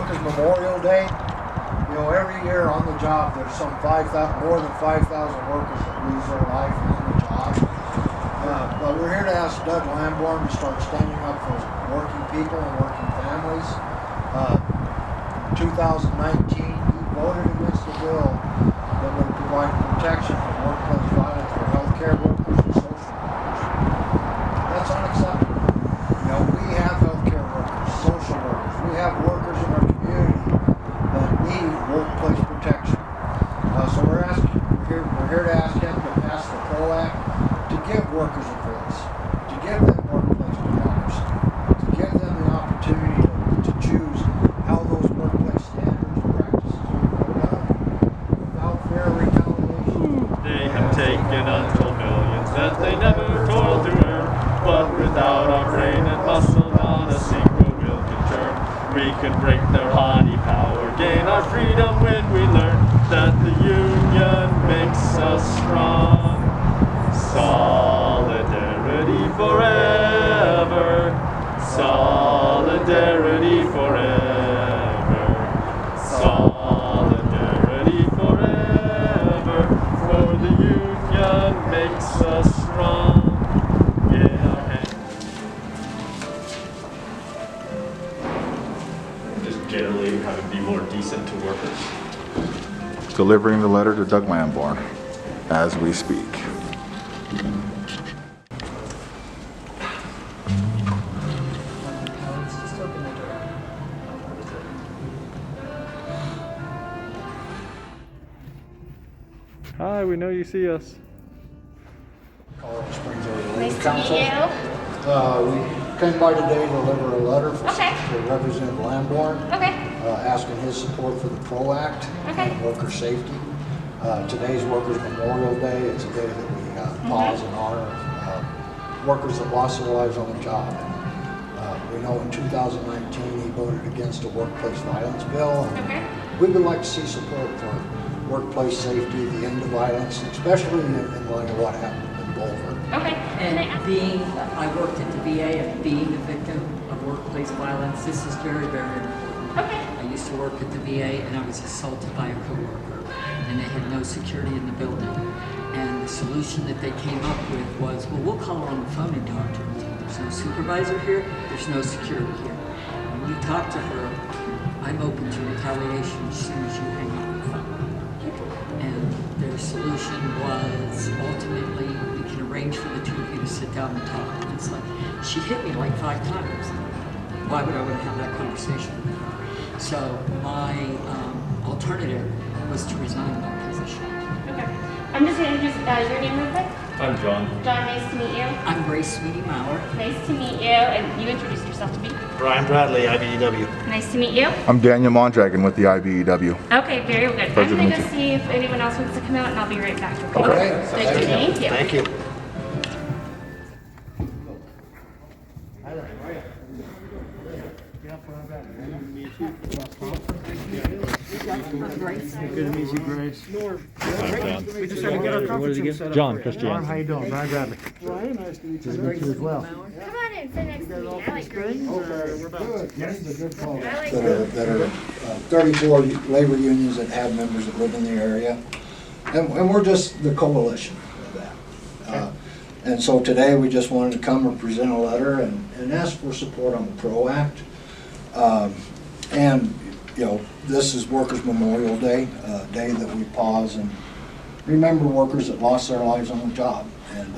Workers' Memorial Day, you know, every year on the job there's more than 5,000 workers that lose their life on the job. But we're here to ask Doug Lamborn to start standing up for working people and working families. In 2019, he voted against the bill that would provide protection from workplace violence for healthcare workers and social workers. That's unacceptable. You know, we have healthcare workers, social workers. We have workers in our community that need workplace protection. So we're here to ask him to pass the PRO Act to give workers a voice, to give them workplace democracy, to give them the opportunity to choose how those workplace standards and practices are done without fear of retaliation. They have taken untold millions that they never toiled to earn, but without our brain and muscle, not a single wheel can turn. We can break their haughty power, gain our freedom when we learn that the union makes us strong. Solidarity forever, solidarity forever, solidarity forever, for the union makes us strong. Yeah. Just generally have it be more decent to workers. Delivering the letter to Doug Lamborn as we speak. Hi, we know you see us. Colorado Springs area Nice Legal to meet Counsel. you. We came by today to deliver a letter for Okay. Representative Lamborn, Okay. asking his support for the PRO Act Okay. and worker safety. Today's Workers' Memorial Day. It's a day that we pause in honor of workers that lost their lives on the job. We know in 2019 he voted against a workplace violence bill. And Okay. we would like to see support for workplace safety, the end of violence, especially in light of what happened in Boulder. Okay. Can I And ask? I worked at the VA and being a victim of workplace violence, this is very, very important. Okay. I used to work at the VA and I was assaulted by a coworker and they had no security in the building. And the solution that they came up with was, well, we'll call her on the phone and talk to her. There's no supervisor here, there's no security here. And when you talk to her, I'm open to retaliation as soon as you hang up the phone. And their solution was ultimately we can arrange for the two of you to sit down and talk. And it's like, she hit me like 5 times. Why would I want to have that conversation with her? So my alternative was to resign my position. Okay. I'm just going to introduce your name real quick. I'm John. John, nice to meet you. I'm Grace Sweeney Maurer. Nice to meet you. And you introduced yourself to me. Brian Bradley, IBEW. Nice to meet you. I'm Daniel Mondragon with the IBEW. Okay, very good. Pleasure I'm to going meet to you. see if anyone else wants to come out, and I'll be right back. Okay. Thank you. Thank you. Grace. Good to meet you, Grace. We just had to get our conference room set up. John for you. Christian. How you doing? Brian Bradley. Ryan, nice to meet you. Nice to meet you as well. Come on in, sit next to me. I like green. Good. This is a good call. I like That are 34 labor unions that have members that live in the area. And we're just the coalition of that. And so today we just wanted to come and present a letter and ask for support on the PRO Act. And, you know, this is Workers' Memorial Day, a day that we pause and remember workers that lost their lives on the job. And,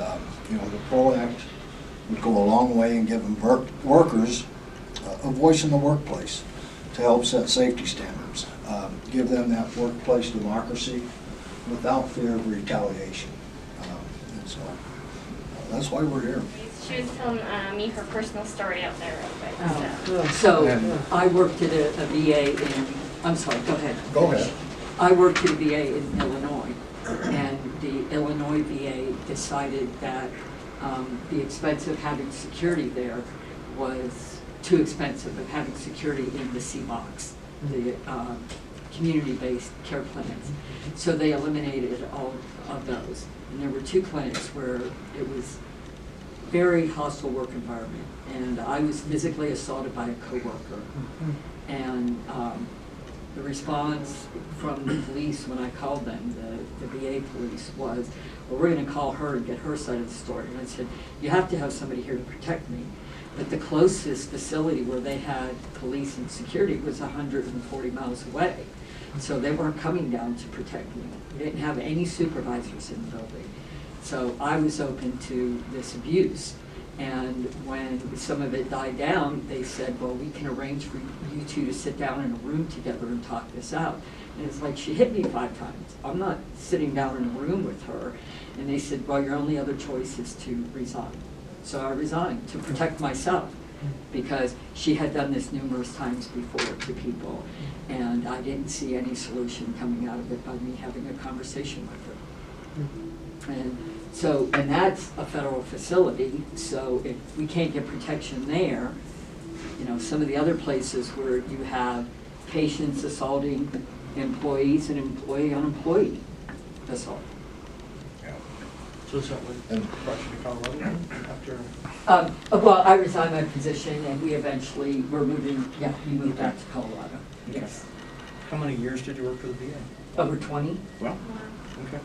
you know, the PRO Act would go a long way in giving workers a voice in the workplace to help set safety standards, give them that workplace democracy without fear of retaliation. And so that's why we're here. She was telling me her personal story out there real quick. So I worked at a VA in, I'm sorry, go ahead. Go ahead. I worked at a VA in Illinois, and the Illinois VA decided that the expense of having security there was too expensive of having security in the C-box, the community-based care clinics. So they eliminated all of those. And there were 2 clinics where it was very hostile work environment, and I was physically assaulted by a coworker. And the response from the police when I called them, the VA police, was, well, we're going to call her and get her side of the story. And I said, you have to have somebody here to protect me. But the closest facility where they had police and security was 140 miles away. So they weren't coming down to protect me. We didn't have any supervisors in the building. So I was open to this abuse. And when some of it died down, they said, well, we can arrange for you two to sit down in a room together and talk this out. And it's like, she hit me 5 times. I'm not sitting down in a room with her. And they said, well, your only other choice is to resign. So I resigned to protect myself, because she had done this numerous times before to people. And I didn't see any solution coming out of it by me having a conversation with her. And that's a federal facility, so if we can't get protection there, you know, some of the other places where you have patients assaulting employees and employee on employee assault. So is that when you brought you to Colorado after? Well, I resigned my position, and we eventually were moving, we moved back to Colorado, yes. How many years did you work for the VA? Over 20. Well, okay.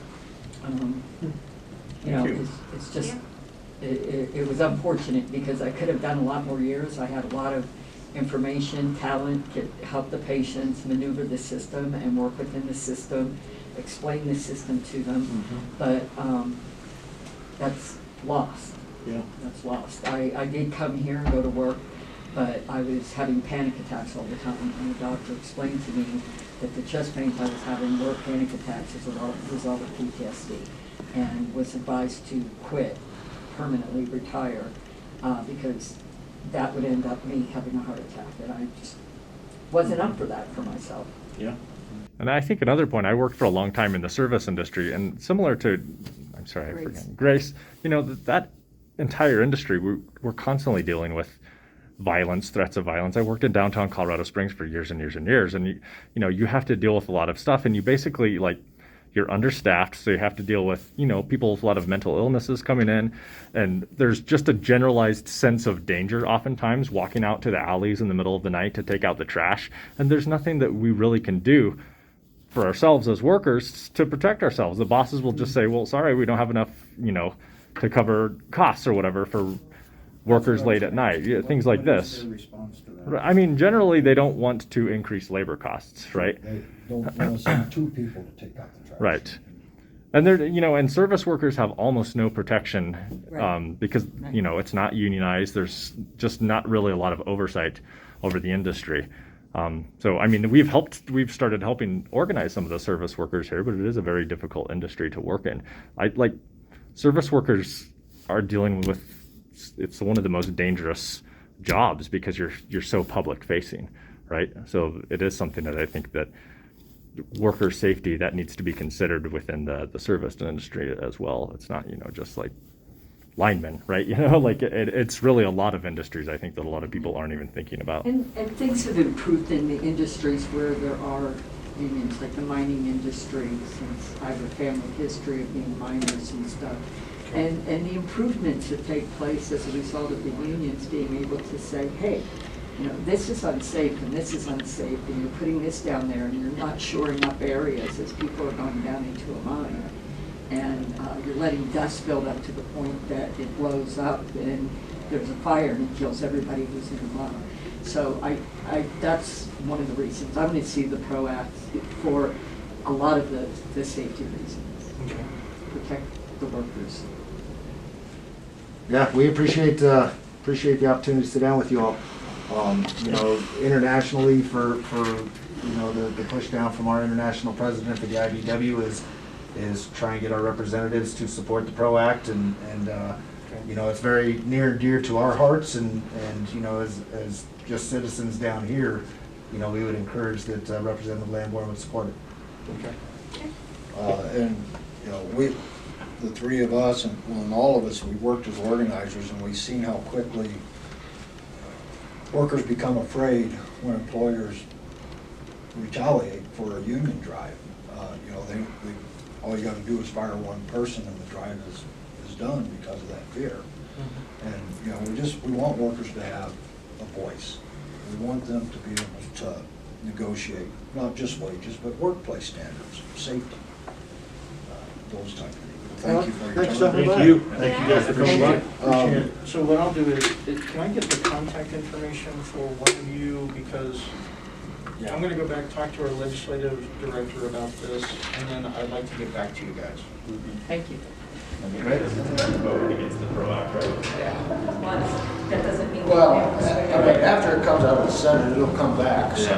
You know, it's just, it was unfortunate because I could have done a lot more years. I had a lot of information, talent, help the patients, maneuver the system and work within the system, explain the system to them. But that's lost. Yeah. That's lost. I did come here and go to work, but I was having panic attacks all the time. And the doctor explained to me that the chest pains I was having were panic attacks as a result of PTSD, and was advised to quit, permanently retire, because that would end up me having a heart attack, and I just wasn't up for that for myself. Yeah. And I think another point, I worked for a long time in the service industry, and similar to, I'm sorry, I forgot, Grace, you know, that entire industry, we're constantly dealing with violence, threats of violence. I worked in downtown Colorado Springs for years and years and years, and you know, you have to deal with a lot of stuff, and you basically, like, you're understaffed, so you have to deal with, you know, people with a lot of mental illnesses coming in, and there's just a generalized sense of danger oftentimes walking out to the alleys in the middle of the night to take out the trash, and there's nothing that we really can do for ourselves as workers to protect ourselves. The bosses will just say, well, sorry, we don't have enough, you know, to cover costs or whatever for workers late at night, things like this. I mean, generally, they don't want to increase labor costs, right? They don't want to send 2 people to take out the trash. Right. And they're, you know, and service workers have almost no protection, because, you know, it's not unionized. There's just not really a lot of oversight over the industry. So, I mean, we've started helping organize some of the service workers here, but it is a very difficult industry to work in. Service workers are dealing with, it's one of the most dangerous jobs because you're so public facing, right? So it is something that I think that worker safety, that needs to be considered within the service industry as well. It's not, you know, just like linemen, right? You know, like it's really a lot of industries, I think, that a lot of people aren't even thinking about. And things have improved in the industries where there are unions, like the mining industry, since I have a family history of being miners and stuff. And the improvements that take place as a result of the unions being able to say, hey, you know, this is unsafe and this is unsafe, and you're putting this down there and you're not shoring up areas as people are going down into a mine. And you're letting dust build up to the point that it blows up and there's a fire and it kills everybody who's in the mine. So that's one of the reasons. I'm going to see the PRO Act for a lot of the safety reasons. Okay. Protect the workers. Yeah, we appreciate the opportunity to sit down with you all. You know, internationally for you know, the push down from our international president for the IBW is try and get our representatives to support the PRO Act, and you know, it's very near and dear to our hearts, and you know, as just citizens down here, you know, we would encourage that Representative Lamborn would support it. Okay. And you know, the 3 of us, and all of us, we worked as organizers, and we've seen how quickly workers become afraid when employers retaliate for a union drive. You know, all you got to do is fire one person, and the drive is done because of that fear. And, you know, we want workers to have a voice. We want them to be able to negotiate, not just wages, but workplace standards, safety, those type of things. Thank you for your time. Thank you. Thank you guys for coming by. Appreciate it. So what I'll do is, can I get the contact information for one of you, because I'm gonna go back, talk to our legislative director about this, and then I'd like to get back to you guys. Thank you. Vote against the PRO Act, right? That doesn't mean. Well, I mean, after it comes out of the Senate, it'll come back. So